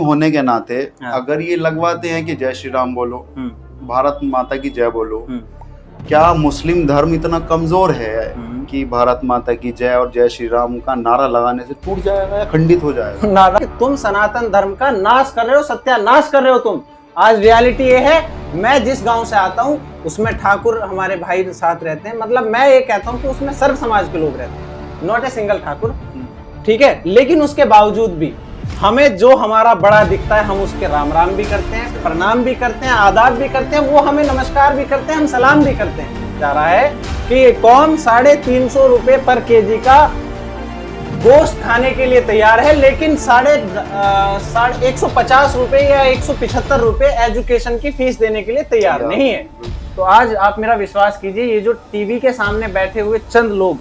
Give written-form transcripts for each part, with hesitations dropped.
होने के नाते हाँ। अगर ये लगवाते हैं कि जय श्री राम बोलो, भारत माता की जय बोलो, क्या मुस्लिम धर्म इतना कमजोर है कि भारत माता की जय और जय श्री राम का नारा लगाने से टूट जाएगा या खंडित हो जाएगा? नारा तुम सनातन धर्म का नाश कर रहे हो, सत्यानाश कर रहे हो तुम। आज रियलिटी ये है, मैं जिस गांव से आता हूँ उसमें ठाकुर हमारे भाई साथ रहते हैं। मतलब मैं ये कहता हूँ कि उसमें सर्व समाज के लोग रहते हैं, नॉट ए सिंगल ठाकुर, ठीक है। लेकिन उसके बावजूद भी हमें जो हमारा बड़ा दिखता है, हम उसके राम राम भी करते हैं, प्रणाम भी करते हैं, आदाब भी करते हैं, वो हमें नमस्कार भी करते हैं, हम सलाम भी करते हैं। जा रहा है कि कौन 350 रुपए पर केजी का गोश्त खाने के लिए तैयार है, लेकिन 150 रुपए या 175 रुपए एजुकेशन की फीस देने के लिए तैयार नहीं है। तो आज आप मेरा विश्वास कीजिए, ये जो टीवी के सामने बैठे हुए चंद लोग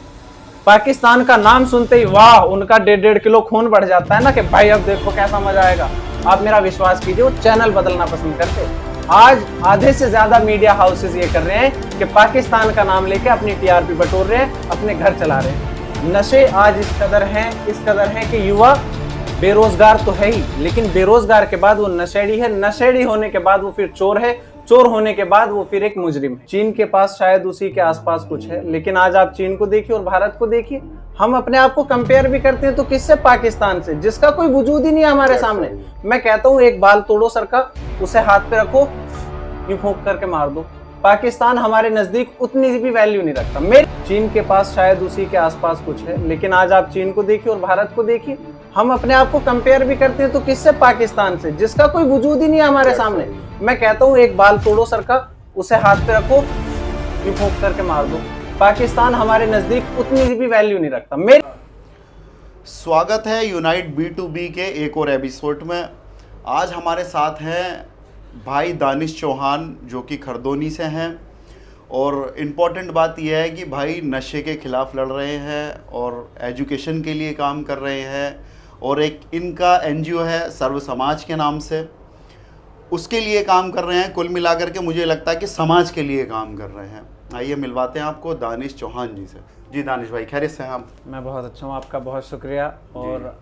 पाकिस्तान का नाम सुनते ही वाह, उनका 1.5 किलो खून बढ़ जाता है ना कि भाई अब देखो कैसा मजा आएगा। आप मेरा विश्वास कीजिए, वो चैनल बदलना पसंद करते। आज आधे से ज्यादा मीडिया हाउसेस ये कर रहे हैं कि पाकिस्तान का नाम लेके अपनी टीआरपी बटोर रहे हैं, अपने घर चला रहे हैं। नशे आज इस कदर हैं कि युवा बेरोजगार तो है ही, लेकिन बेरोजगार के बाद वो नशेड़ी है, नशेड़ी होने के बाद वो फिर चोर है, चोर होने के बाद वो फिर एक मुजरिम है। चीन के पास शायद उसी के आसपास कुछ है, लेकिन आज आप चीन को देखिए और भारत को देखिए। हम अपने आप को कंपेयर भी करते हैं तो किससे? पाकिस्तान से, जिसका कोई वजूद ही नहीं है हमारे सामने। मैं कहता हूँ एक बाल तोड़ो सर का, उसे हाथ पे रखो, यूं फूंक करके मार दो। पाकिस्तान हमारे नजदीक उतनी भी वैल्यू नहीं रखता। मेरे चीन के पास शायद उसी के आसपास कुछ है, लेकिन आज आप चीन को देखिए और भारत को देखिए। हम अपने आप को कंपेयर भी करते हैं तो किससे? पाकिस्तान से, जिसका कोई वजूद ही नहीं है हमारे सामने। मैं कहता हूँ एक बाल तोड़ो सर का, उसे हाथ पे रखो, यूं फूंक करके मार दो। पाकिस्तान हमारे नजदीक उतनी भी वैल्यू नहीं रखता। मेरे स्वागत है यूनाइट B2B के एक और एपिसोड में। आज हमारे साथ हैं भाई दानिश चौहान, जो कि खरदोनी से हैं, और इम्पॉर्टेंट बात यह है कि भाई नशे के खिलाफ लड़ रहे हैं और एजुकेशन के लिए काम कर रहे हैं, और एक इनका एनजीओ है सर्व समाज के नाम से, उसके लिए काम कर रहे हैं। कुल मिलाकर के मुझे लगता है कि समाज के लिए काम कर रहे हैं। आइए मिलवाते हैं आपको दानिश चौहान जी से। जी दानिश भाई, खैरियत से हैं आप? मैं बहुत अच्छा हूँ, आपका बहुत शुक्रिया। और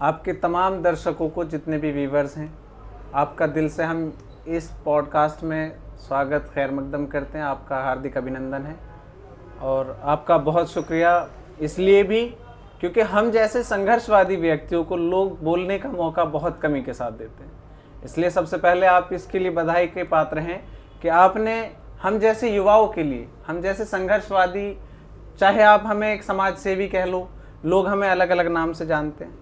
आपके तमाम दर्शकों को, जितने भी व्यूवर्स हैं, आपका दिल से हम इस पॉडकास्ट में स्वागत खैर मकदम करते हैं। आपका हार्दिक अभिनंदन है और आपका बहुत शुक्रिया इसलिए भी क्योंकि हम जैसे संघर्षवादी व्यक्तियों को लोग बोलने का मौका बहुत कमी के साथ देते हैं। इसलिए सबसे पहले आप इसके लिए बधाई के पात्र हैं कि आपने हम जैसे युवाओं के लिए, हम जैसे संघर्षवादी, चाहे आप हमें एक समाज सेवी कह लो, लोग हमें अलग अलग नाम से जानते हैं,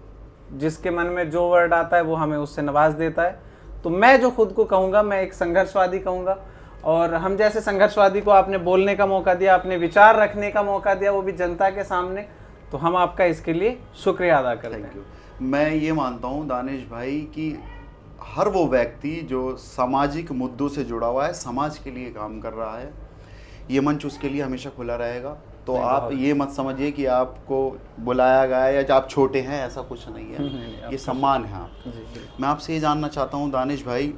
जिसके मन में जो वर्ड आता है वो हमें उससे नवाज देता है। तो मैं जो खुद को कहूँगा, मैं एक संघर्षवादी कहूँगा। और हम जैसे संघर्षवादी को आपने बोलने का मौका दिया, अपने विचार रखने का मौका दिया, वो भी जनता के सामने, तो हम आपका इसके लिए शुक्रिया अदा करते हैं। मैं ये मानता हूँ दानिश भाई कि हर वो व्यक्ति जो सामाजिक मुद्दों से जुड़ा हुआ है, समाज के लिए काम कर रहा है, ये मंच उसके लिए हमेशा खुला रहेगा। तो आप ये मत समझिए कि आपको बुलाया गया है या आप छोटे हैं, ऐसा कुछ नहीं है। ये सम्मान है आप। मैं आपसे ये जानना चाहता हूँ दानिश भाई,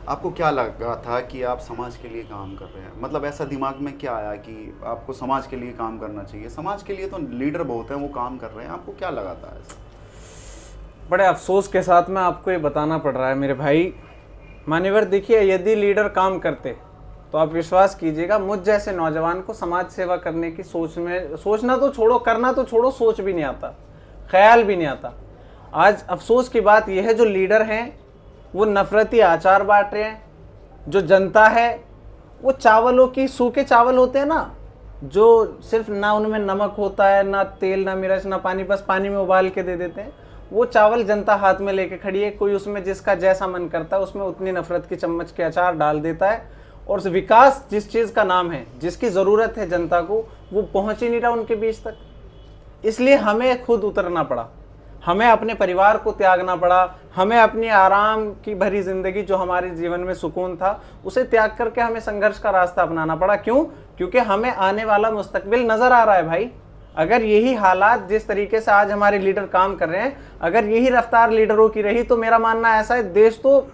आपको क्या लगा था कि आप समाज के लिए काम कर रहे हैं? मतलब ऐसा दिमाग में क्या आया कि आपको समाज के लिए काम करना चाहिए? समाज के लिए तो लीडर बहुत हैं, वो काम कर रहे हैं, आपको क्या लगा था ऐसा? बड़े अफसोस के साथ में आपको ये बताना पड़ रहा है मेरे भाई मान्यवर। देखिए, यदि लीडर काम करते तो आप विश्वास कीजिएगा, मुझ जैसे नौजवान को समाज सेवा करने की सोचना तो छोड़ो, करना तो छोड़ो, सोच भी नहीं आता, ख्याल भी नहीं आता। आज अफसोस की बात यह है, जो लीडर हैं वो नफरती आचार बांट रहे हैं। जो जनता है वो चावलों की, सूखे चावल होते हैं ना, जो सिर्फ ना उनमें नमक होता है, ना तेल, ना मिर्च, ना पानी, बस पानी में उबाल के दे देते हैं, वो चावल जनता हाथ में लेके खड़ी है। कोई उसमें जिसका जैसा मन करता है उसमें उतनी नफरत की चम्मच के अचार डाल देता है, और विकास जिस चीज़ का नाम है, जिसकी ज़रूरत है जनता को, वो पहुंच ही नहीं रहा उनके बीच तक। इसलिए हमें खुद उतरना पड़ा, हमें अपने परिवार को त्यागना पड़ा, हमें अपनी आराम की भरी ज़िंदगी, जो हमारे जीवन में सुकून था, उसे त्याग करके हमें संघर्ष का रास्ता अपनाना पड़ा। क्यों? क्योंकि हमें आने वाला मुस्तकबिल नज़र आ रहा है भाई। अगर यही हालात, जिस तरीके से आज हमारे लीडर काम कर रहे हैं, अगर यही रफ्तार लीडरों की रही, तो मेरा मानना ऐसा है, देश तो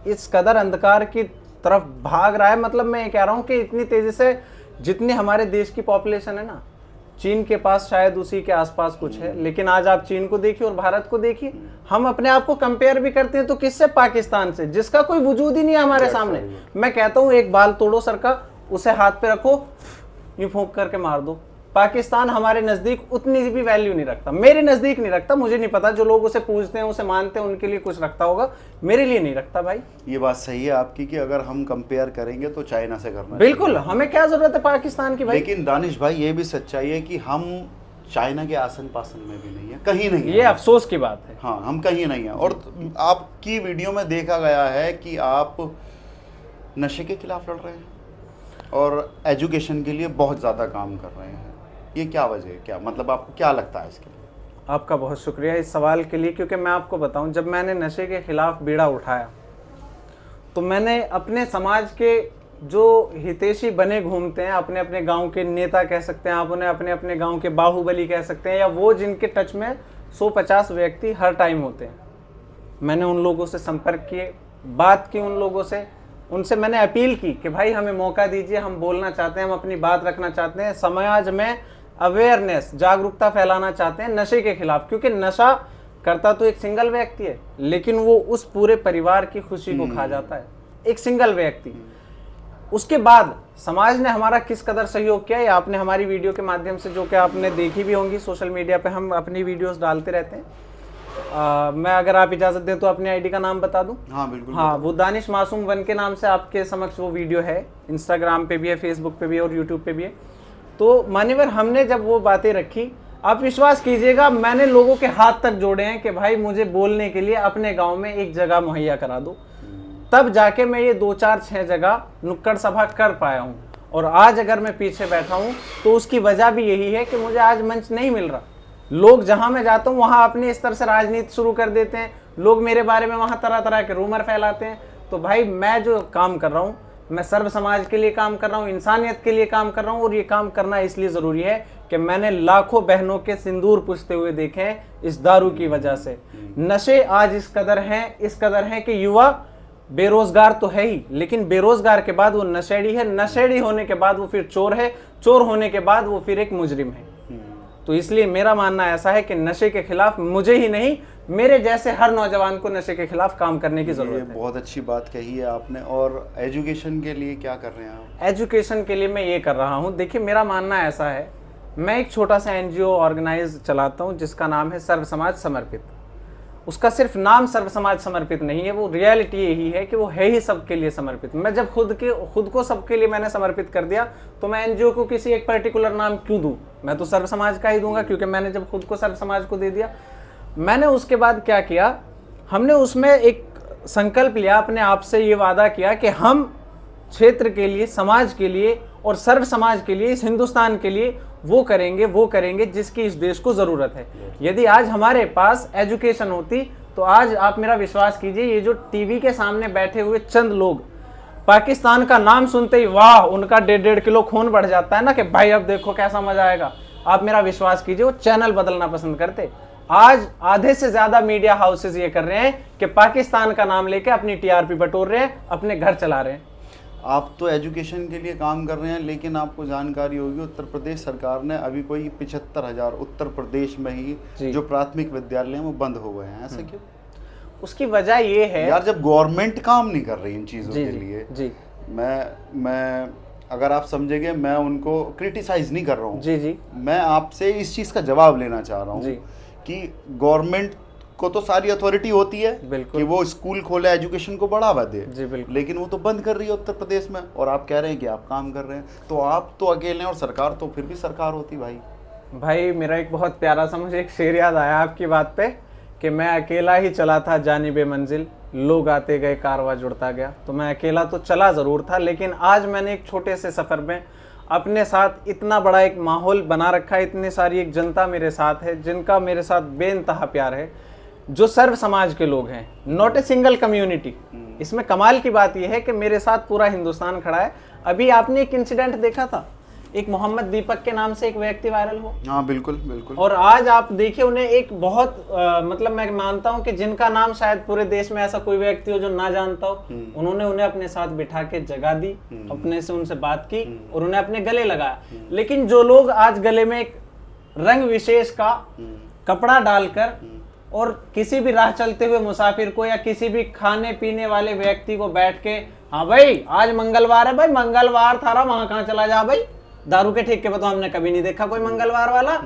इस कदर अंधकार की तरफ भाग रहा है। मतलब मैं ये कह रहा हूँ कि इतनी तेज़ी से, जितनी हमारे देश की पॉपुलेशन है ना, चीन के पास शायद उसी के आसपास कुछ है, लेकिन आज आप चीन को देखिए और भारत को देखिए, हम अपने आप को कंपेयर भी करते हैं तो किससे? पाकिस्तान से, जिसका कोई वजूद ही नहीं है हमारे सामने। मैं कहता हूं एक बाल तोड़ो सर का, उसे हाथ पे रखो, यूं फूंक करके मार दो। पाकिस्तान हमारे नजदीक उतनी भी वैल्यू नहीं रखता, मेरे नजदीक नहीं रखता, मुझे नहीं पता जो लोग उसे पूजते हैं उसे मानते हैं उनके लिए कुछ रखता होगा, मेरे लिए नहीं रखता भाई। ये बात सही है आपकी कि अगर हम कंपेयर करेंगे तो चाइना से करना बिल्कुल, हमें क्या जरूरत है पाकिस्तान की भाई। लेकिन दानिश भाई ये भी सच्चाई है कि हम चाइना के आसन पासन में भी नहीं है, कहीं नहीं ये है। अफसोस की बात है। हाँ, हम कहीं नहीं है। और आपकी वीडियो में देखा गया है कि आप नशे के खिलाफ लड़ रहे हैं और एजुकेशन के लिए बहुत ज़्यादा काम कर रहे हैं। ये क्या वजह है, क्या मतलब आपको क्या लगता है इसके लिए? आपका बहुत शुक्रिया इस सवाल के लिए, क्योंकि मैं आपको बताऊं, जब मैंने नशे के खिलाफ बीड़ा उठाया तो मैंने अपने समाज के जो हितैषी बने घूमते हैं, अपने अपने गांव के नेता कह सकते हैं आप उन्हें, अपने अपने गांव के बाहुबली कह सकते हैं, या वो जिनके टच में 150 व्यक्ति हर टाइम होते हैं, मैंने उन लोगों से संपर्क किए, बात की उन लोगों से, उनसे मैंने अपील की कि भाई हमें मौका दीजिए, हम बोलना चाहते हैं, हम अपनी बात रखना चाहते हैं, समाज में अवेयरनेस, जागरूकता फैलाना चाहते हैं नशे के खिलाफ। क्योंकि नशा करता तो एक सिंगल व्यक्ति है, लेकिन वो उस पूरे परिवार की खुशी को खा जाता है, एक सिंगल व्यक्ति। उसके बाद समाज ने हमारा किस कदर सहयोग किया, या आपने हमारी वीडियो के माध्यम से जो कि आपने देखी भी होंगी, सोशल मीडिया पे हम अपनी वीडियोस डालते रहते हैं। मैं अगर आप इजाज़त दें तो अपनी आईडी का नाम बता दूं? हाँ बिल्कुल। हाँ, वो दानिश मासूम 1 के नाम से आपके समक्ष वो वीडियो है, इंस्टाग्राम पे भी है, फेसबुक पे भी है और यूट्यूब पे भी है। तो मान्यवर, हमने जब वो बातें रखी, आप विश्वास कीजिएगा, मैंने लोगों के हाथ तक जोड़े हैं कि भाई मुझे बोलने के लिए अपने गांव में एक जगह मुहैया करा दो, तब जाके मैं ये 2, 4, 6 जगह नुक्कड़ सभा कर पाया हूँ। और आज अगर मैं पीछे बैठा हूँ तो उसकी वजह भी यही है कि मुझे आज मंच नहीं मिल रहा। लोग जहाँ मैं जाता हूँ वहाँ अपने स्तर से राजनीति शुरू कर देते हैं, लोग मेरे बारे में वहाँ तरह तरह के रूमर फैलाते हैं। तो भाई मैं जो काम कर रहा हूँ, मैं सर्व समाज के लिए काम कर रहा हूँ, इंसानियत के लिए काम कर रहा हूँ, और ये काम करना इसलिए ज़रूरी है कि मैंने लाखों बहनों के सिंदूर पुछते हुए देखे हैं इस दारू की वजह से। नशे आज इस कदर हैं कि युवा बेरोजगार तो है ही, लेकिन बेरोजगार के बाद वो नशेड़ी है, नशेड़ी होने के बाद वो फिर चोर है, चोर होने के बाद वो फिर एक मुजरिम है। तो इसलिए मेरा मानना ऐसा है कि नशे के खिलाफ मुझे ही नहीं, मेरे जैसे हर नौजवान को नशे के खिलाफ काम करने की जरूरत है। बहुत अच्छी बात कही है आपने। और एजुकेशन के लिए क्या कर रहे हैं आप? एजुकेशन के लिए मैं ये कर रहा हूँ, देखिए मेरा मानना ऐसा है, मैं एक छोटा सा एनजीओ ऑर्गेनाइज चलाता हूँ जिसका नाम है सर्व समाज समर्पित। उसका सिर्फ नाम सर्व समाज समर्पित नहीं है, वो रियलिटी यही है कि वो है ही सबके लिए समर्पित। मैं जब खुद को सबके लिए मैंने समर्पित कर दिया तो मैं एनजीओ को किसी एक पर्टिकुलर नाम क्यों दूं? मैं तो सर्व समाज का ही दूंगा, क्योंकि मैंने जब खुद को सर्व समाज को दे दिया। मैंने उसके बाद क्या किया, हमने उसमें एक संकल्प लिया, अपने आप से ये वादा किया कि हम क्षेत्र के लिए, समाज के लिए और सर्व समाज के लिए, इस हिंदुस्तान के लिए वो करेंगे जिसकी इस देश को ज़रूरत है। यदि आज हमारे पास एजुकेशन होती तो आज आप मेरा विश्वास कीजिए, ये जो टीवी के सामने बैठे हुए चंद लोग, पाकिस्तान का नाम सुनते ही वाह उनका 1.5 किलो खून बढ़ जाता है ना कि भाई अब देखो कैसा मजा आएगा। आप मेरा विश्वास कीजिए वो चैनल बदलना पसंद करते। आज आधे से ज्यादा मीडिया हाउसेस ये कर रहे हैं कि पाकिस्तान का नाम लेके अपनी टीआरपी बटोर रहे हैं, अपने घर चला रहे हैं। आप तो एजुकेशन के लिए काम कर रहे हैं, लेकिन आपको जानकारी होगी उत्तर प्रदेश सरकार ने अभी कोई 75,000 उत्तर प्रदेश में ही जो प्राथमिक विद्यालय हैं वो बंद हो गए हैं। ऐसा क्यों? उसकी वजह ये है यार, जब गवर्नमेंट काम नहीं कर रही इन चीज़ों के लिए। जी मैं अगर आप समझेंगे, मैं उनको क्रिटिसाइज नहीं कर रहा हूँ। जी मैं आपसे इस चीज़ का जवाब लेना चाह रहा हूँ कि गवर्नमेंट को तो सारी अथॉरिटी होती है कि वो स्कूल खोले, एजुकेशन को बढ़ावा दे, लेकिन वो तो बंद कर रही है उत्तर प्रदेश में, और आप कह रहे हैं कि आप काम कर रहे हैं। तो आप तो अकेले हैं और सरकार तो फिर भी सरकार होती। भाई मेरा एक बहुत प्यारा सा मुझे एक शेर याद आया आपकी बात पे कि मैं अकेला ही चला था जानिबे मंजिल, लोग आते गए कारवां जुड़ता गया। तो मैं अकेला तो चला ज़रूर था, लेकिन आज मैंने एक छोटे से सफ़र में अपने साथ इतना बड़ा एक माहौल बना रखा है, इतनी सारी एक जनता मेरे साथ है जिनका मेरे साथ बेइंतहा प्यार है, जो सर्व समाज के लोग हैं, नॉट ए सिंगल कम्युनिटी। इसमें कमाल की बात यह है कि मेरे साथ पूरा हिंदुस्तान खड़ा है। अभी आपने एक इंसिडेंट देखा था, एक मोहम्मद दीपक के नाम से एक व्यक्ति वायरल हो। हाँ बिल्कुल बिल्कुल। और आज आप देखिए उन्हें एक बहुत मतलब मैं मानता हूं कि जिनका नाम शायद पूरे देश में ऐसा कोई व्यक्ति हो जो ना जानता हो, उन्होंने उन्हें अपने साथ बिठा के जगह दी, अपने से उनसे बात की और उन्हें अपने गले लगाया। लेकिन जो लोग आज गले में एक रंग विशेष का कपड़ा डालकर और किसी भी राह चलते हुए मुसाफिर को या किसी भी खाने पीने वाले व्यक्ति को बैठ के, हाँ भाई आज मंगलवार है, भाई मंगलवार थारा वहां कहाँ चला जा भाई, दारू के ठेके पे तो हमने कभी नहीं देखा कोई मंगलवार वाला।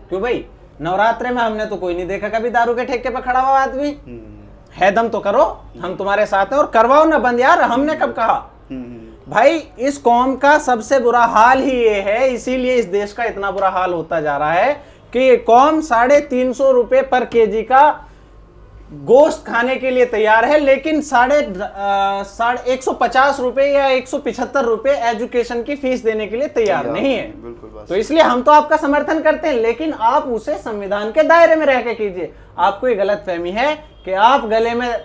क्यों भाई, नवरात्रे में हमने तो कोई नहीं देखा कभी दारू के ठेके पे खड़ा हुआ आदमी। है दम तो करो, हम तुम्हारे साथ हैं, और करवाओ ना बंद यार, हमने कब कहा। भाई इस कौम का सबसे बुरा हाल ही ये है, इसीलिए इस देश का इतना बुरा हाल होता जा रहा है कि ये कौम 350 रुपए पर केजी का गोश्त खाने के लिए तैयार है, लेकिन 150 रुपए या 175 रुपए एजुकेशन की फीस देने के लिए तैयार नहीं है। तो इसलिए हम तो आपका समर्थन करते हैं, लेकिन आप उसे संविधान के दायरे में रह के कीजिए। आपको ये गलतफहमी है कि आप गले में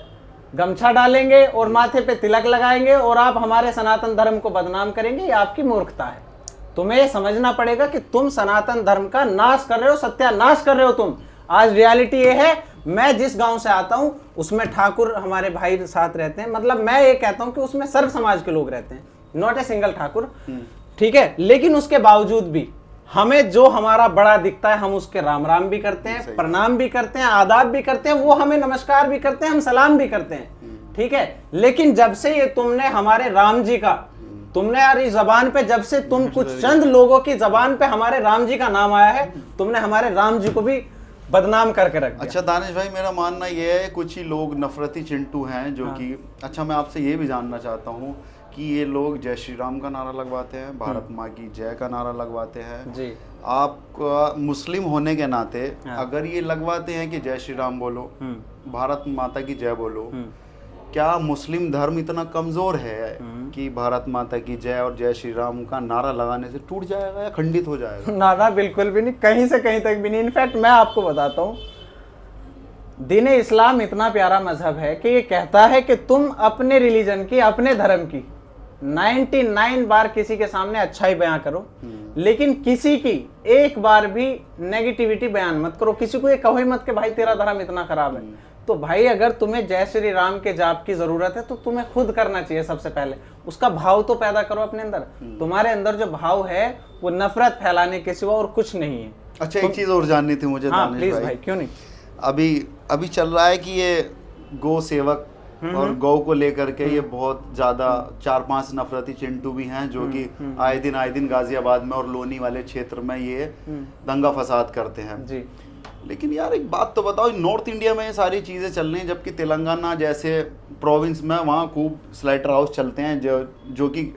गमछा डालेंगे और माथे पे तिलक लगाएंगे और आप हमारे सनातन धर्म को बदनाम करेंगे, ये आपकी मूर्खता है। तुम्हें समझना पड़ेगा कि तुम सनातन धर्म का नाश कर रहे हो, सत्यानाश कर रहे हो तुम। आज रियलिटी ये है, मैं जिस गांव से आता हूं उसमें ठाकुर हमारे भाई साथ रहते हैं, मतलब मैं ये कहता हूं कि उसमें सर्व समाज के लोग रहते हैं, नॉट ए सिंगल ठाकुर, ठीक है। लेकिन उसके बावजूद भी हमें जो हमारा बड़ा दिखता है हम उसके राम राम भी करते हैं, प्रणाम भी करते हैं, आदाब भी करते हैं, वो हमें नमस्कार भी करते हैं, हम सलाम भी करते हैं, ठीक है। लेकिन जब से ये तुमने हमारे राम जी का, तुमने यार इस जबान पे, जब से तुम कुछ चंद लोगों की जबान पे हमारे राम जी का नाम आया है, तुमने हमारे राम जी को भी बदनाम करके रख दिया। अच्छा दानिश भाई, मेरा मानना ये है कुछ ही लोग नफरती चिंटू हैं जो कि, अच्छा मैं आपसे ये भी जानना चाहता हूँ कि ये लोग जय श्री राम का नारा लगवाते हैं, भारत माँ की जय का नारा लगवाते हैं जी। आप मुस्लिम होने के नाते अगर ये लगवाते हैं कि जय श्री राम बोलो, भारत माता की जय बोलो, क्या मुस्लिम धर्म इतना कमजोर है कि भारत माता की जय और जय श्री राम का नारा लगाने से टूट जाएगा या खंडित हो जाएगा? नारा बिल्कुल भी नहीं, कहीं से कहीं तक भी नहीं। इनफैक्ट मैं आपको बताता हूँ, दीन इस्लाम इतना प्यारा मजहब है कि ये कहता है कि तुम अपने रिलीजन की, अपने धर्म की 99 बार किसी के सामने अच्छाई बयां करो, लेकिन किसी की एक बार भी नेगेटिविटी बयान मत करो। किसी को ये कहो ही मत कि भाई तेरा धर्म इतना खराब है। तो भाई अगर तुम्हें जय श्री राम के जाप की जरूरत है तो तुम्हें खुद करना चाहिए। सबसे पहले उसका भाव तो पैदा करो अपने अंदर। तुम्हारे अंदर जो भाव है वो नफरत फैलाने के सिवा और कुछ नहीं है। अच्छा एक चीज और जाननी थी मुझे। हाँ प्लीज भाई, क्यों नहीं। अभी चल रहा है कि ये गौ सेवक और गौ को लेकर के ये बहुत ज्यादा 4-5 नफरती चिंटू भी हैं जो कि आए दिन गाजियाबाद में और लोनी वाले क्षेत्र में ये दंगा फसाद करते हैं जी। लेकिन यार एक बात तो बताओ, नॉर्थ इंडिया में ये सारी चीज़ें चल रही हैं, जबकि तेलंगाना जैसे प्रोविंस में वहाँ खूब स्लाइटर हाउस चलते हैं जो कि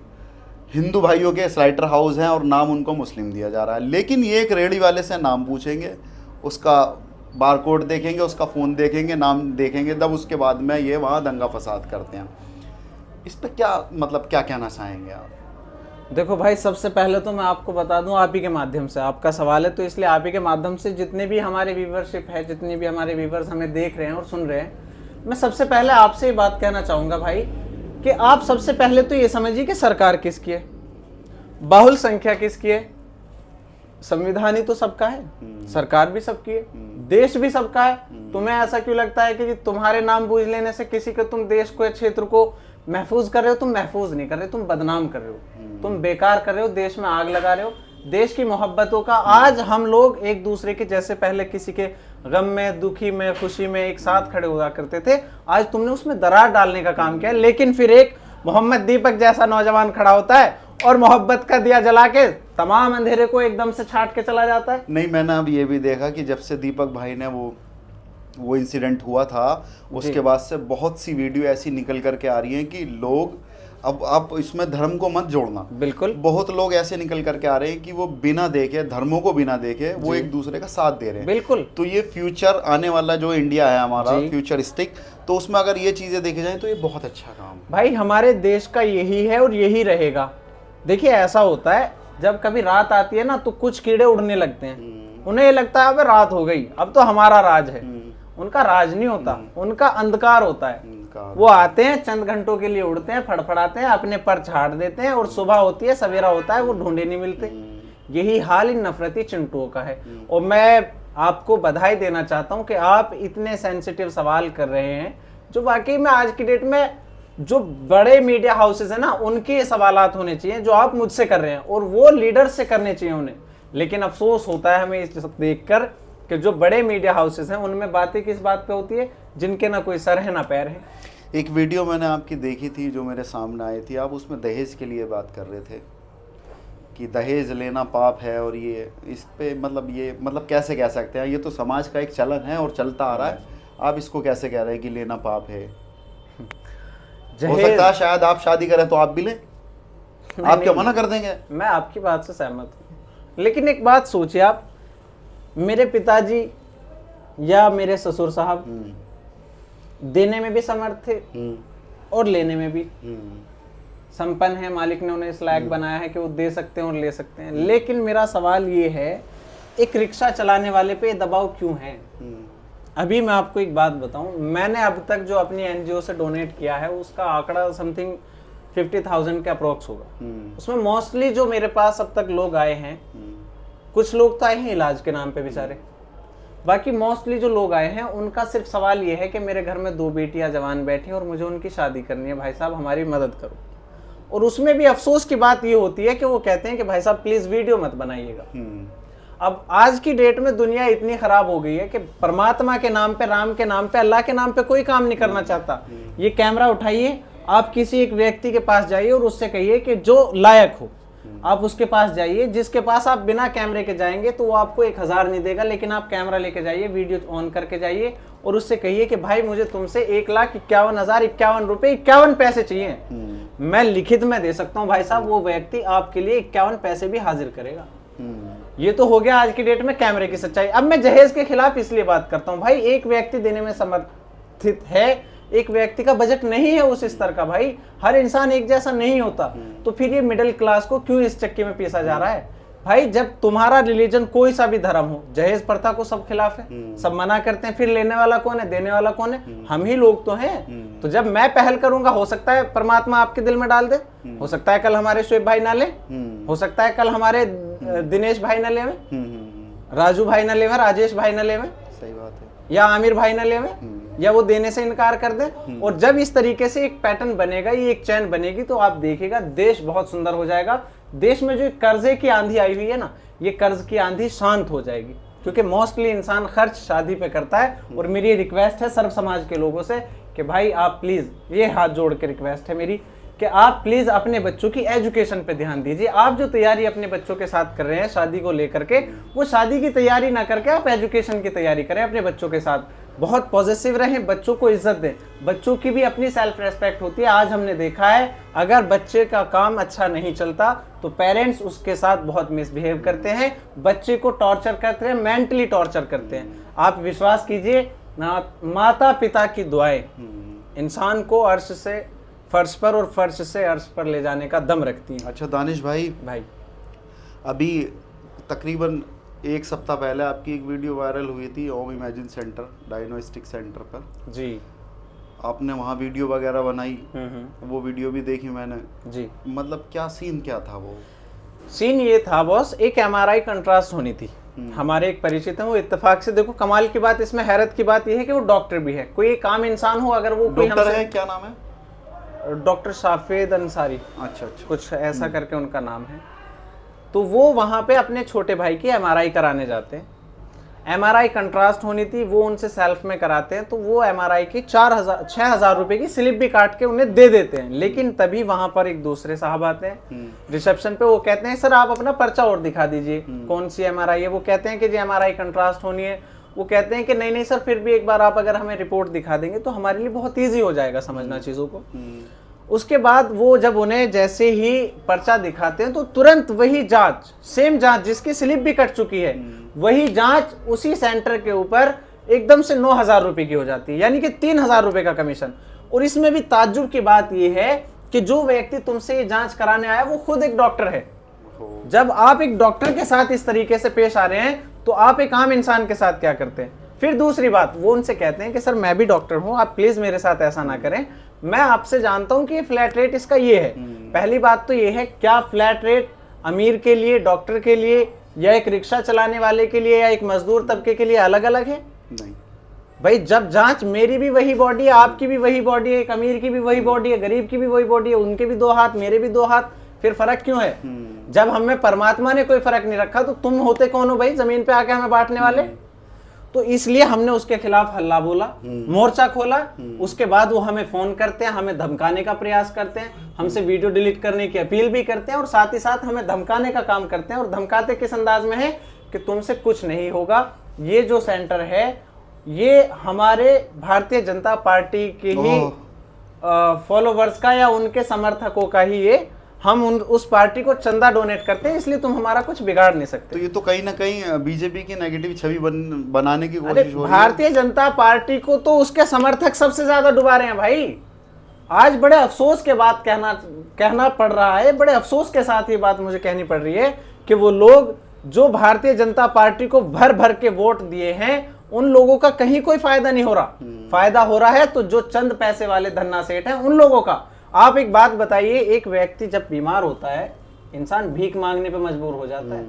हिंदू भाइयों के स्लाइटर हाउस हैं और नाम उनको मुस्लिम दिया जा रहा है। लेकिन ये एक रेहड़ी वाले से नाम पूछेंगे, उसका बारकोड देखेंगे, उसका फ़ोन देखेंगे, नाम देखेंगे, तब उसके बाद में ये वहाँ दंगा फसाद करते हैं। इस पर क्या मतलब क्या कहना चाहेंगे आप? देखो भाई, सबसे पहले तो मैं आपको बता दूं, आप ही के माध्यम से, आपका सवाल है तो इसलिए आप ही के माध्यम से जितने भी हमारे व्यूवरशिप है, जितने भी हमारे व्यूवर्स हमें देख रहे हैं और सुन रहे हैं, मैं सबसे पहले आपसे ये बात कहना चाहूँगा भाई कि आप सबसे पहले तो ये समझिए कि सरकार किसकी है, बाहुल संख्या किसकी है। संविधान ही तो सबका है, सरकार भी सबकी है, देश भी सबका है। तुम्हें ऐसा क्यों लगता है कि तुम्हारे नाम बूझ लेने से किसी को, तुम देश को, क्षेत्र को महफूज कर रहे हो? तुम महफूज नहीं कर रहे, तुम बदनाम कर रहे हो, तुम बेकार कर रहे हो, देश में आग लगा रहे हो। देश की मोहब्बतों का आज हम लोग एक दूसरे के, जैसे पहले किसी के गम में, दुखी में, खुशी में एक साथ खड़े हुआ करते थे, आज तुमने उसमें दरार डालने का काम किया। लेकिन फिर एक मोहम्मद दीपक जैसा नौजवान खड़ा होता है और मोहब्बत का दिया जला के तमाम अंधेरे को एकदम से छाट के चला जाता है। नहीं, मैंने अब ये भी देखा कि जब से दीपक भाई ने वो इंसिडेंट हुआ था, उसके बाद से बहुत सी वीडियो ऐसी निकल करके आ रही हैं कि लोग, अब आप इसमें धर्म को मत जोड़ना, बिल्कुल, बहुत लोग ऐसे निकल करके आ रहे हैं कि वो बिना देखे, धर्मों को बिना देखे वो एक दूसरे का साथ दे रहे हैं। बिल्कुल। तो ये फ्यूचर आने वाला जो इंडिया है हमारा फ्यूचरिस्टिक, तो उसमें अगर ये चीजें देखी जाए तो ये बहुत अच्छा काम भाई हमारे देश का यही है और यही रहेगा। देखिए ऐसा होता है, जब कभी रात आती है ना तो कुछ कीड़े उड़ने लगते हैं, उन्हें ये लगता है अब रात हो गई, अब तो हमारा राज है। उनका राज नहीं होता, उनका अंधकार होता है। वो आते हैं, चंद घंटों के लिए उड़ते हैं, फड़फड़ाते हैं, अपने पर झाड़ देते हैं और सुबह होती है, सवेरा होता है, वो ढूंढे नहीं मिलते। यही हाल इन नफरती चिंटुओं का है। और मैं आपको बधाई देना चाहता हूं कि आप इतने सेंसिटिव सवाल कर रहे हैं, जो वाकई में आज की डेट में जो बड़े मीडिया हाउसेस है ना, उनके सवालात होने चाहिए जो आप मुझसे कर रहे हैं, और वो लीडर से करने चाहिए उन्हें। लेकिन अफसोस होता है हमें इस देखकर कि जो बड़े मीडिया हाउसेस हैं उनमें बातें किस बात पे होती है, जिनके ना कोई सर है ना पैर है। एक वीडियो मैंने आपकी देखी थी जो मेरे सामने आई थी, आप उसमें दहेज के लिए बात कर रहे थे कि दहेज लेना पाप है, और ये इस पे मतलब कैसे कह सकते हैं, ये तो समाज का एक चलन है और चलता आ रहा है, आप इसको कैसे कह रहे हैं कि लेना पाप है? हो सकता है शायद आप शादी करें तो आप भी लें, आप क्या मना कर देंगे? मैं आपकी बात से सहमत हूँ, लेकिन एक बात सोचिए आप, मेरे पिताजी या मेरे ससुर साहब देने में भी समर्थ थे और लेने में भी संपन्न है, मालिक ने उन्हें इस लायक बनाया है कि वो दे सकते हैं और ले सकते हैं। लेकिन मेरा सवाल ये है, एक रिक्शा चलाने वाले पे दबाव क्यों है? अभी मैं आपको एक बात बताऊं, मैंने अब तक जो अपनी एनजीओ से डोनेट किया है उसका आंकड़ा समथिंग 50,000 के अप्रोक्स होगा। उसमें मोस्टली जो मेरे पास अब तक लोग आए हैं, कुछ लोग तो आए हैं इलाज के नाम पे बेचारे, बाकी मोस्टली जो लोग आए हैं उनका सिर्फ सवाल ये है कि मेरे घर में 2 बेटियां जवान बैठी और मुझे उनकी शादी करनी है, भाई साहब हमारी मदद करो। और उसमें भी अफसोस की बात ये होती है कि वो कहते हैं कि भाई साहब प्लीज वीडियो मत बनाइएगा। अब आज की डेट में दुनिया इतनी खराब हो गई है कि परमात्मा के नाम पे, राम के नाम पे, अल्लाह के नाम पे कोई काम नहीं करना चाहता। ये कैमरा उठाइए, आप किसी एक व्यक्ति के पास जाइए और उससे कहिए कि जो लायक हो आप उसके पास जाइए, जिसके पास आप बिना कैमरे के जाएंगे तो वो आपको 1,000 नहीं देगा, लेकिन आप कैमरा लेके जाइए, वीडियो ऑन करके जाइए और उससे कहिए कि भाई मुझे तुमसे 1,51,051 रुपए 51 पैसे चाहिए, मैं लिखित में दे सकता हूँ भाई साहब, वो व्यक्ति आपके लिए 51 पैसे भी हाजिर करेगा। ये तो हो गया आज की डेट में कैमरे की सच्चाई। अब मैं जहेज के खिलाफ इसलिए बात करता हूँ, भाई एक व्यक्ति देने में समर्थित है, एक व्यक्ति का बजट नहीं है उस स्तर का, भाई हर इंसान एक जैसा नहीं होता, तो फिर ये मिडिल क्लास को क्यों इस चक्के में पीसा जा रहा है? भाई जब तुम्हारा रिलीजन कोई सा भी धर्म हो, जहेज प्रथा को सब खिलाफ है, सब मना करते हैं, फिर लेने वाला कौन है, देने वाला कौन है? हम ही लोग तो हैं। तो जब मैं पहल करूंगा, हो सकता है परमात्मा आपके दिल में डाल दे, हो सकता है कल हमारे शुएब भाई ना ले, हो सकता है कल हमारे दिनेश भाई ना ले, राजू भाई ना ले, राजेश भाई ना ले, सही बात है, या आमिर भाई ना ले, या वो देने से इनकार कर दे। और जब इस तरीके से एक पैटर्न बनेगा, ये एक चैन बनेगी, तो आप देखिएगा देश बहुत सुंदर हो जाएगा। देश में जो कर्जे की आंधी आई हुई है ना, ये कर्ज की आंधी शांत हो जाएगी, क्योंकि मोस्टली इंसान खर्च शादी पे करता है। और मेरी रिक्वेस्ट है सर्व समाज के लोगों से कि भाई आप प्लीज, ये हाथ जोड़ के रिक्वेस्ट है मेरी कि आप प्लीज अपने बच्चों की एजुकेशन पे ध्यान दीजिए। आप जो तैयारी अपने बच्चों के साथ कर रहे हैं शादी को लेकर के, वो शादी की तैयारी ना करके आप एजुकेशन की तैयारी करें अपने बच्चों के साथ। बहुत पॉजिटिव रहें, बच्चों को इज्जत दें, बच्चों की भी अपनी सेल्फ रेस्पेक्ट होती है। आज हमने देखा है अगर बच्चे का काम अच्छा नहीं चलता तो पेरेंट्स उसके साथ बहुत मिसबिहेव करते हैं, बच्चे को टॉर्चर करते हैं, मेंटली टॉर्चर करते हैं। आप विश्वास कीजिए, माता पिता की दुआएं इंसान को अर्श से फर्श पर और फर्श से अर्श पर ले जाने का दम रखती हैं। अच्छा दानिश भाई, अभी तकरीबन 1 सप्ताह पहले आपकी एक वीडियो वायरल हुई थी ओम इमेजिन सेंटर, डायग्नोस्टिक सेंटर पर जी, आपने वहाँ वीडियो वगैरह बनाई, वो वीडियो भी देखी मैंने जी। मतलब क्या सीन क्या था? वो सीन ये था बॉस, एक MRI कंट्रास्ट होनी थी, हमारे एक परिचित हैं, वो इत्तेफाक से, देखो कमाल की बात इसमें, हैरत की बात ये है कि वो डॉक्टर भी है। कोई एक आम इंसान हो अगर वो कोई डॉक्टर है, क्या नाम है? डॉक्टर शाफेद अंसारी, अच्छा, कुछ ऐसा करके उनका नाम है। तो वो वहाँ पे अपने छोटे भाई की MRI कराने जाते हैं। MRI कंट्रास्ट होनी थी, वो उनसे सेल्फ में कराते हैं, तो वो MRI की 6,000 रुपए की स्लिप भी काट के उन्हें दे देते हैं। लेकिन तभी वहां पर एक दूसरे साहब आते हैं रिसेप्शन पे, वो कहते हैं सर आप अपना पर्चा और दिखा दीजिए, कौन सी MRI है? वो कहते हैं कि जी MRI कंट्रास्ट होनी है। वो कहते हैं कि नहीं नहीं सर, फिर भी एक बार आप अगर हमें रिपोर्ट दिखा देंगे तो हमारे लिए बहुत ईजी हो जाएगा समझना चीज़ों को। उसके बाद वो जब उन्हें जैसे ही पर्चा दिखाते हैं तो तुरंत वही जांच, सेम जांच जिसकी स्लिप भी कट चुकी है, वही जांच उसी सेंटर के ऊपर एकदम से 9,000 रुपए की हो जाती है, यानी कि 3,000 रुपए का कमीशन। और इसमें भी ताज्जुब की बात यह है कि जो व्यक्ति तुमसे ये जांच कराने आया वो खुद एक डॉक्टर है। जब आप एक डॉक्टर के साथ इस तरीके से पेश आ रहे हैं तो आप एक आम इंसान के साथ क्या करते हैं? फिर दूसरी बात, वो उनसे कहते हैं कि सर मैं भी डॉक्टर हूं, आप प्लीज मेरे साथ ऐसा ना करें, मैं आपसे जानता हूं कि फ्लैट रेट इसका ये है। पहली बात तो ये है, क्या फ्लैट रेट अमीर के लिए, डॉक्टर के लिए, या एक रिक्शा चलाने वाले के लिए, या एक मजदूर तबके के लिए अलग अलग है? नहीं भाई, जब जांच मेरी भी वही बॉडी है, आपकी भी वही बॉडी है, एक अमीर की भी वही बॉडी है, गरीब की भी वही बॉडी है, उनके भी 2 हाथ, मेरे भी 2 हाथ, फिर फर्क क्यों है? जब हमें परमात्मा ने कोई फर्क नहीं रखा तो तुम होते कौन हो भाई जमीन पे आके हमें बांटने वाले? तो इसलिए हमने उसके खिलाफ हल्ला बोला, मोर्चा खोला। उसके बाद वो हमें फोन करते हैं, हमें धमकाने का प्रयास करते हैं, हमसे वीडियो डिलीट करने की अपील भी करते हैं और साथ ही साथ हमें धमकाने का काम करते हैं। और धमकाते किस अंदाज में है कि तुमसे कुछ नहीं होगा, ये जो सेंटर है ये हमारे भारतीय जनता पार्टी के ही फॉलोवर्स का या उनके समर्थकों का ही, ये हम उस पार्टी को चंदा डोनेट करते हैं, इसलिए तुम हमारा कुछ बिगाड़ नहीं सकते। तो ये तो कहीं ना कहीं बीजेपी की नेगेटिव छवि बनाने की कोशिश हो रही है। भारतीय जनता पार्टी को तो उसके समर्थक सबसे ज्यादा डुबा रहे हैं भाई। आज बड़े अफसोस के बात कहना पड़ रहा है, बड़े अफसोस के साथ ये बात मुझे कहनी पड़ रही है कि वो लोग जो भारतीय जनता पार्टी को भर भर के वोट दिए हैं उन लोगों का कहीं कोई फायदा नहीं हो रहा। फायदा हो रहा है तो जो चंद पैसे वाले धन्ना सेठ हैं उन लोगों का। आप एक बात बताइए, एक व्यक्ति जब बीमार होता है इंसान भीख मांगने पे मजबूर हो जाता है।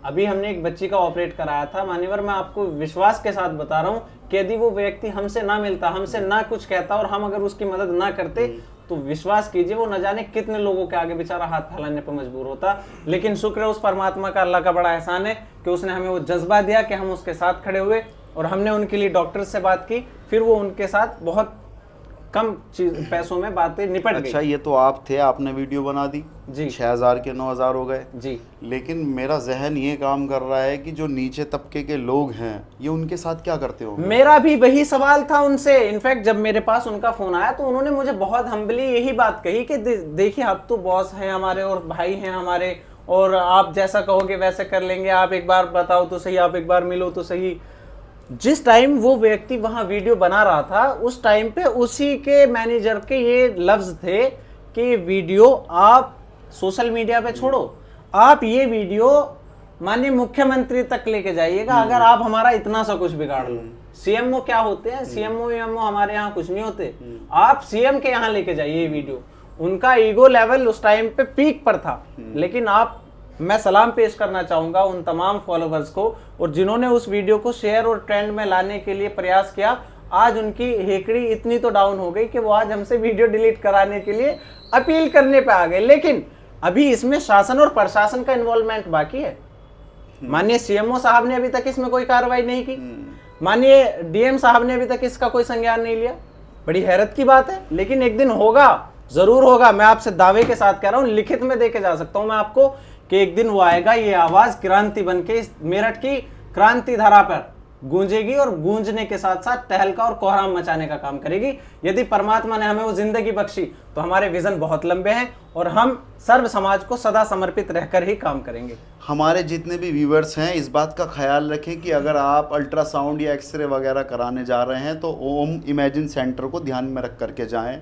अभी हमने एक बच्ची का ऑपरेट कराया था मान्यवर, मैं आपको विश्वास के साथ बता रहा हूँ कि यदि वो व्यक्ति हमसे ना मिलता, हमसे ना कुछ कहता और हम अगर उसकी मदद ना करते तो विश्वास कीजिए वो न जाने कितने लोगों के आगे बेचारा हाथ फैलाने पर मजबूर होता। लेकिन शुक्र है उस परमात्मा का, अल्लाह का बड़ा एहसान है कि उसने हमें वो जज्बा दिया कि हम उसके साथ खड़े हुए और हमने उनके लिए डॉक्टर से बात की, फिर वो उनके साथ बहुत कम पैसों में बातें निपट गई। अच्छा, ये तो आप थे, आपने वीडियो बना दी जी, 6000 के 9000 हो गए जी। लेकिन मेरा जहन ये काम कर रहा है कि जो नीचे तबके के लोग हैं ये उनके साथ क्या करते हो? मेरा भी वही सवाल था उनसे। इनफैक्ट जब मेरे पास उनका फोन आया तो उन्होंने मुझे बहुत हम्बली यही बात कही कि देखिए आप तो बॉस हैं हमारे और भाई हैं हमारे और आप जैसा कहोगे वैसे कर लेंगे, आप एक बार बताओ तो सही, आप एक बार मिलो तो सही। जिस टाइम वो व्यक्ति वहां वीडियो बना रहा था उस टाइम पे उसी के मैनेजर के ये लफ्ज थे कि वीडियो आप सोशल मीडिया पे छोड़ो, आप ये वीडियो माननीय मुख्यमंत्री तक लेके जाइएगा अगर आप हमारा इतना सा कुछ बिगाड़ लो। सीएमओ क्या होते हैं? सीएमओ हमारे यहाँ कुछ नहीं होते, आप सीएम के यहाँ लेके जाइए ये वीडियो। उनका ईगो लेवल उस टाइम पे पीक पर था। लेकिन मैं सलाम पेश करना चाहूंगा उन तमाम फॉलोवर्स को और जिन्होंने उस वीडियो को शेयर और ट्रेंड में लाने के लिए प्रयास किया। आज उनकी हेकड़ी इतनी तो डाउन हो गई कि वो आज हमसे वीडियो डिलीट कराने के लिए अपील करने पे आ गए। लेकिन अभी इसमें शासन और प्रशासन का इन्वॉल्वमेंट बाकी है। माननीय सीएमओ साहब ने अभी तक इसमें कोई कार्रवाई नहीं की, माननीय डीएम साहब ने अभी तक इसका कोई संज्ञान नहीं लिया। बड़ी हैरत की बात है, लेकिन एक दिन होगा, जरूर होगा। मैं आपसे दावे के साथ कह रहा हूं, लिखित में देके जा सकता हूं मैं आपको कि एक दिन वो आएगा, ये आवाज क्रांति बनके इस मेरठ की क्रांति धारा पर गूंजेगी और गूंजने के साथ साथ टहलका और कोहराम मचाने का काम करेगी। यदि परमात्मा ने हमें वो जिंदगी बख्शी तो हमारे विजन बहुत लंबे हैं और हम सर्व समाज को सदा समर्पित रहकर ही काम करेंगे। हमारे जितने भी व्यूवर्स हैं इस बात का ख्याल रखें कि अगर आप अल्ट्रासाउंड या एक्सरे वगैरह कराने जा रहे हैं तो ओम इमेजिन सेंटर को ध्यान में रख करके जाएं,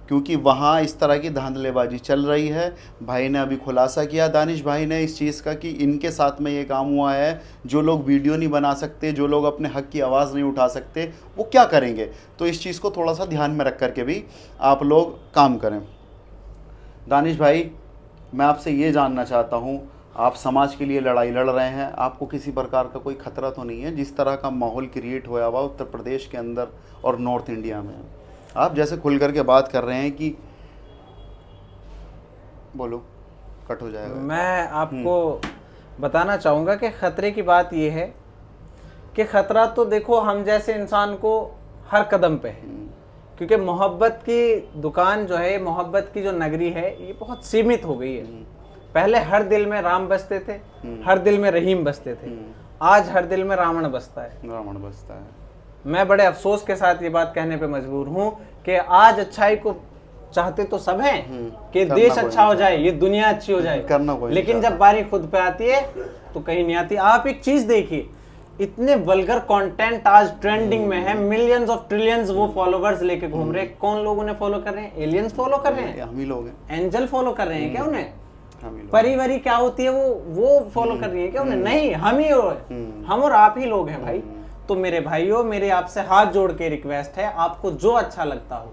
क्योंकि वहाँ इस तरह की धांधलेबाजी चल रही है। भाई ने अभी खुलासा किया, दानिश भाई ने, इस चीज़ का कि इनके साथ में ये काम हुआ है। जो लोग वीडियो नहीं बना सकते, जो लोग अपने हक की आवाज़ नहीं उठा सकते, वो क्या करेंगे? तो इस चीज़ को थोड़ा सा ध्यान में रख करके भी आप लोग काम करें। दानिश भाई, मैं आपसे ये जानना चाहता हूँ, आप समाज के लिए लड़ाई लड़ रहे हैं, आपको किसी प्रकार का कोई खतरा तो नहीं है? जिस तरह का माहौल क्रिएट हुआ हुआ उत्तर प्रदेश के अंदर और नॉर्थ इंडिया में, आप जैसे खुल करके बात कर रहे हैं कि बोलो, कट हो जाएगा। मैं आपको बताना चाहूँगा कि ख़तरे की बात यह है कि ख़तरा तो देखो हम जैसे इंसान को हर कदम पे है, क्योंकि मोहब्बत की दुकान जो है, मोहब्बत की जो नगरी है, ये बहुत सीमित हो गई है। पहले हर दिल में राम बसते थे, हर दिल में रहीम बसते थे, आज हर दिल में रावण बसता है। रावण बसता है। मैं बड़े अफसोस के साथ ये बात कहने पे मजबूर हूँ कि आज अच्छाई को चाहते तो सब हैं कि देश अच्छा हो जाए, ये दुनिया अच्छी हो जाए, लेकिन जब बारी खुद पे आती है तो कहीं नहीं आती। आप एक चीज देखिए, इतने वल्गर कंटेंट आज ट्रेंडिंग में है, मिलियंस ऑफ ट्रिलियंस वो फॉलोवर्स लेके घूम रहे हैं। कौन लोग उन्हें फॉलो कर रहे हैं? एलियंस फॉलो कर रहे हैं, हम ही लोग हैं। एंजल फॉलो कर रहे हैं क्या उन्हें? परिवारी क्या होती है वो फॉलो कर रही है क्या उन्हें? नहीं, हम ही हो, हम और आप ही लोग हैं भाई। तो मेरे भाइयों, मेरे आपसे हाथ जोड़ के रिक्वेस्ट है, आपको जो अच्छा लगता हो,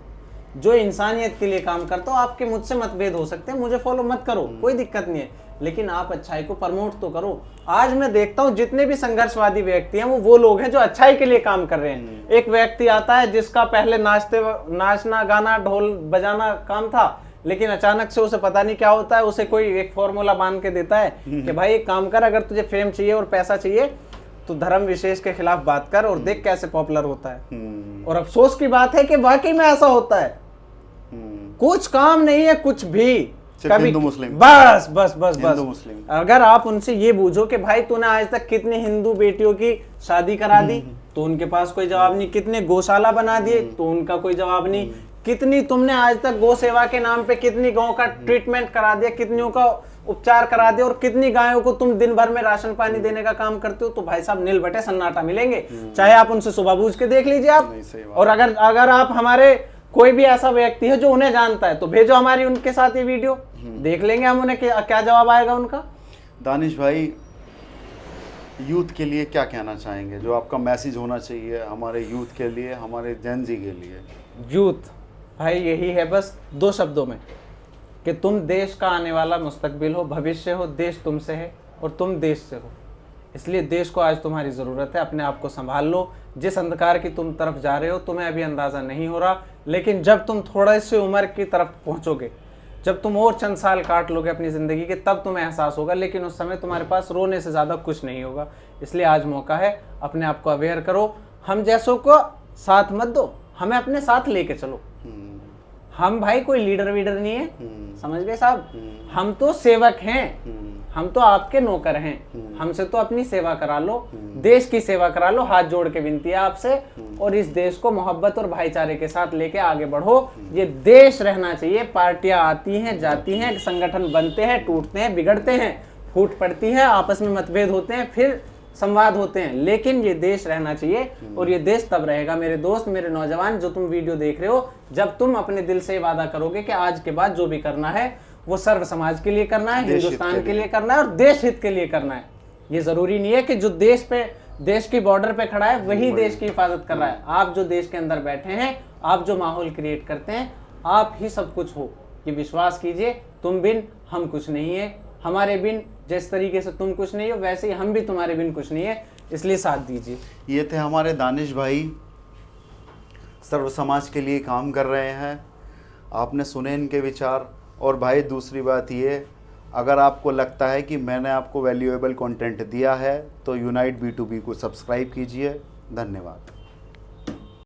जो इंसानियत के लिए काम करता हो, आपके मुझसे मतभेद हो सकते हैं, मुझे फॉलो मत करो, कोई दिक्कत नहीं है, लेकिन आप अच्छाई को प्रमोट तो करो। आज मैं देखता हूँ जितने भी संघर्षवादी व्यक्ति हैं वो लोग हैं जो अच्छाई के लिए काम कर रहे हैं। एक व्यक्ति आता है जिसका पहले नाचना गाना ढोल बजाना काम था, लेकिन अचानक से उसे पता नहीं क्या होता है, उसे कोई एक फॉर्मूला बांध के देता है कि भाई एक काम कर, अगर तुझे फेम चाहिए और पैसा चाहिए तो धर्म विशेष के खिलाफ बात कर और देख कैसे पॉपुलर होता है। और अफसोस की बात है कि वाकई में ऐसा होता है, कुछ काम नहीं है कुछ भी, कभी हिंदू मुस्लिम, बस बस बस हिंदू बस। मुस्लिम। अगर आप उनसे ये पूछो कि भाई तूने आज तक कितनी हिंदू बेटियों की शादी करा दी, तो उनके पास कोई जवाब नहीं। कितने गौशाला बना दिए, तो उनका कोई जवाब नहीं। कितनी तुमने आज तक गौ सेवा के नाम पे कितनी गौ का ट्रीटमेंट करा दिया, कितनियों का उपचार करा दिया, और कितनी गायों को तुम दिन भर में राशन पानी देने का काम करते हो, तो भाई साहब नील बटे सन्नाटा मिलेंगे। चाहे आप उनसे सुबह पूछ के देख लीजिए आप। नहीं, सही बात। और अगर आप हमारे कोई भी ऐसा व्यक्ति है जो उन्हें जानता है तो भेजो हमारी उनके साथ ये वीडियो, देख लेंगे हम उन्हें क्या जवाब आएगा उनका। दानिश भाई, यूथ के लिए क्या कहना चाहेंगे, जो आपका मैसेज होना चाहिए हमारे यूथ के लिए, हमारे जेन जी के लिए? यूथ भाई यही है बस 2 शब्दों में, कि तुम देश का आने वाला मुस्तकबिल हो, भविष्य हो। देश तुमसे है और तुम देश से हो, इसलिए देश को आज तुम्हारी ज़रूरत है। अपने आप को संभाल लो। जिस अंधकार की तुम तरफ जा रहे हो तुम्हें अभी अंदाज़ा नहीं हो रहा, लेकिन जब तुम थोड़े से उम्र की तरफ पहुंचोगे, जब तुम और चंद साल काट लोगे अपनी ज़िंदगी के, तब तुम्हें एहसास होगा। लेकिन उस समय तुम्हारे पास रोने से ज़्यादा कुछ नहीं होगा। इसलिए आज मौका है, अपने आप को अवेयर करो। हम जैसों को साथ मत दो, हमें अपने साथ लेके चलो। हम भाई कोई लीडर वीडर नहीं है, समझ गए साहब। हम तो सेवक हैं, हम तो आपके नौकर हैं। हमसे तो अपनी सेवा करा लो, देश की सेवा करा लो। हाथ जोड़ के विनती है आपसे, और इस देश को मोहब्बत और भाईचारे के साथ लेके आगे बढ़ो। ये देश रहना चाहिए। पार्टियां आती हैं जाती हैं, संगठन बनते हैं, टूटते हैं, बिगड़ते हैं, फूट पड़ती है, आपस में मतभेद होते हैं, फिर संवाद होते हैं, लेकिन ये देश रहना चाहिए। और ये देश तब रहेगा मेरे दोस्त, मेरे नौजवान, जो तुम वीडियो देख रहे हो, जब तुम अपने दिल से वादा करोगे कि आज के बाद जो भी करना है वो सर्व समाज के लिए करना है, हिंदुस्तान के लिए करना है और देश हित के लिए करना है। ये जरूरी नहीं है कि जो देश की बॉर्डर पे खड़ा है वही देश की हिफाजत कर रहा है। आप जो देश के अंदर बैठे हैं, आप जो माहौल क्रिएट करते हैं, आप ही सब कुछ हो। ये विश्वास कीजिए, तुम बिन हम कुछ नहीं है, हमारे बिन जिस तरीके से तुम कुछ नहीं हो वैसे ही हम भी तुम्हारे बिन कुछ नहीं है। इसलिए साथ दीजिए। ये थे हमारे दानिश भाई, सर्व समाज के लिए काम कर रहे हैं। आपने सुने इनके विचार। और भाई दूसरी बात ये, अगर आपको लगता है कि मैंने आपको वैल्यूएबल कंटेंट दिया है तो यूनाइट B2B को सब्सक्राइब कीजिए। धन्यवाद।